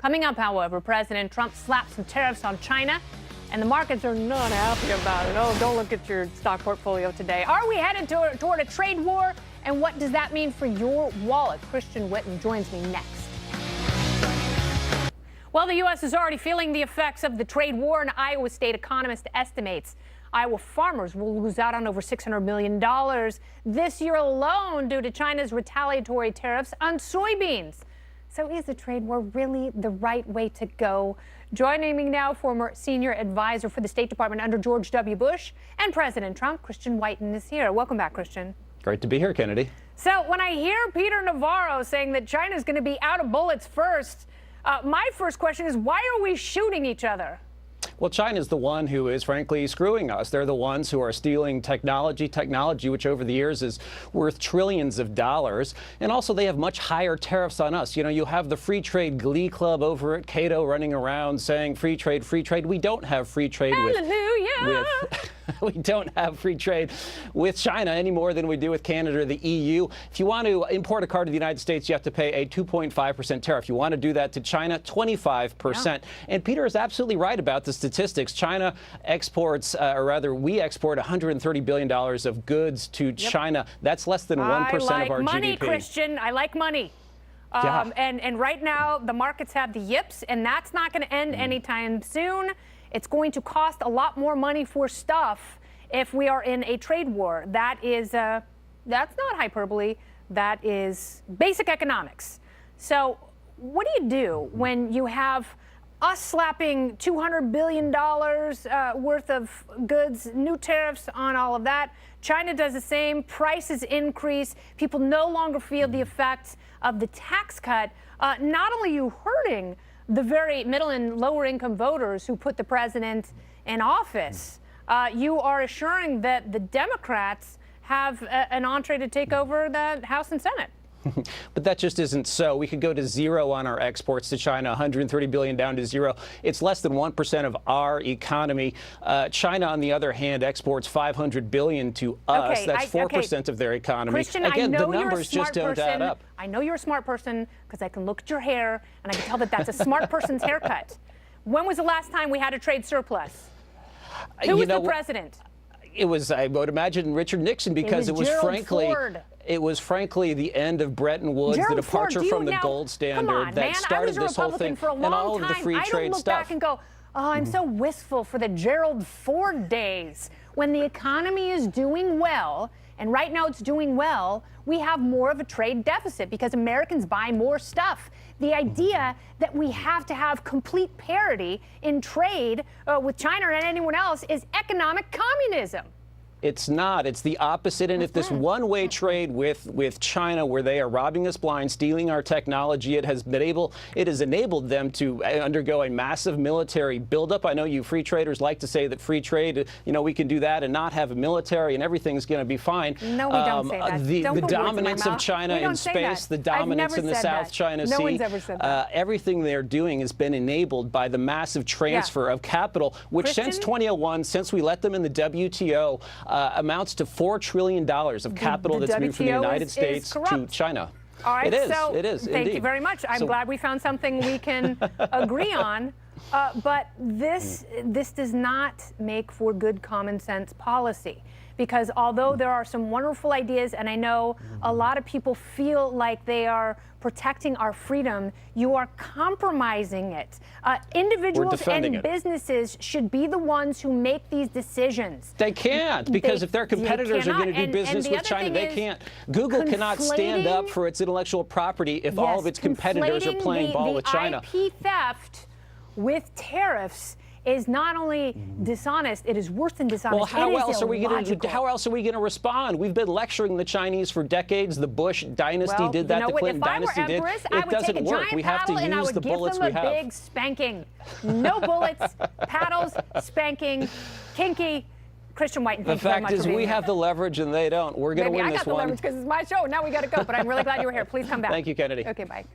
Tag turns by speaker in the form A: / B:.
A: Coming up, however, President Trump slapped some tariffs on China, and the markets are not happy about it. Oh, don't look at your stock portfolio today. Are we headed toward a trade war? And what does that mean for your wallet? Christian Whiton joins me next. Well, the U.S. is already feeling the effects of the trade war. An Iowa State economist estimates Iowa farmers will lose out on over $600 million this year alone due to China's retaliatory tariffs on soybeans. So is the trade war really the right way to go? Joining me now, former senior advisor for the State Department under George W. Bush and President Trump, Christian Whiton is here. Welcome back, Christian.
B: Great to be here, Kennedy.
A: So when I hear Peter Navarro saying that China's going to be out of bullets first, my first question is, why are we shooting each other?
B: Well, China's the one who is, frankly, screwing us. They're the ones who are stealing technology which over the years is worth trillions of dollars. And also, they have much higher tariffs on us. You know, you have the free trade glee club over at Cato running around saying free trade, free trade. We don't have free trade we don't have free trade with China any more than we do with Canada or the EU. If you want to import a car to the United States, you have to pay a 2.5% tariff. You want to do that to China, 25%. Yeah. And Peter is absolutely right about the statistics. China exports, or rather, we export $130 billion of goods to China. That's less than 1% of our GDP.
A: Money, Christian. I like money. And right now, the markets have the yips, and that's not going to end anytime soon. It's going to cost a lot more money for stuff if we are in a trade war. That is, that's not hyperbole. That is basic economics. So what do you do when you have us slapping $200 billion worth of goods, new tariffs on all of that? China does the same. Prices increase. People no longer feel the effects of the tax cut. Not only are you hurting the very middle and lower income voters who put the president in office, you are assuring that the Democrats have an entree to take over the House and Senate.
B: But that just isn't so. We could go to zero on our exports to China, 130 billion down to zero. It's less than 1% of our economy. China, on the other hand, exports 500 billion to us.
A: Okay,
B: that's 4% of their economy.
A: Christian,
B: again,
A: I know
B: the numbers just don't add up.
A: I know you're a smart person because I can look at your hair and I can tell that that's a smart person's haircut. When was the last time we had a trade surplus? Who was the president?
B: It was, I would imagine, Richard Nixon, because it was frankly the end of Bretton Woods, the departure from the gold standard that started this whole thing, and all of the free trade stuff.
A: I don't look back and go, oh, I'm so wistful for the Gerald Ford days. When the economy is doing well, and right now it's doing well, we have more of a trade deficit because Americans buy more stuff. The idea that we have to have complete parity in trade with China or anyone else is economic communism.
B: It's not. It's the opposite. And if this one-way trade with China, where they are robbing us blind, stealing our technology, it has enabled them to undergo a massive military buildup. I know you free traders like to say that free trade, you know, we can do that and not have a military and everything's going to be fine.
A: No, we don't say that.
B: The dominance of China in space, the dominance in the South China Sea,
A: no one's ever said that.
B: Everything they're doing has been enabled by the massive transfer of capital, which since 2001, since we let them in the WTO, amounts to $4 trillion of capital that's moved from the United States to China.
A: All right,
B: it is.
A: Thank you very much. I'm glad we found something we can agree on. But this does not make for good common sense policy. Because although there are some wonderful ideas, and I know a lot of people feel like they are protecting our freedom, you are compromising it. Individuals and businesses should be the ones who make these decisions.
B: They can't, because if their competitors are going to do business with China, they can't. Google cannot stand up for its intellectual property if all of its competitors are playing ball with China.
A: IP theft with tariffs is not only dishonest, it is worse than dishonest.
B: Well, how else are we going to respond? We've been lecturing the Chinese for decades. The Bush dynasty did that. The Clinton dynasty did. It doesn't work. We have to use the bullets we have.
A: I would give them a big spanking. No bullets, paddles, spanking, kinky. Christian Whiton, thank you very much.
B: The fact is, we have the leverage and they don't. We're going to win this one.
A: I got the leverage because it's my show. Now we got to go. But I'm really glad you were here. Please come back.
B: Thank you, Kennedy.
A: Okay, bye.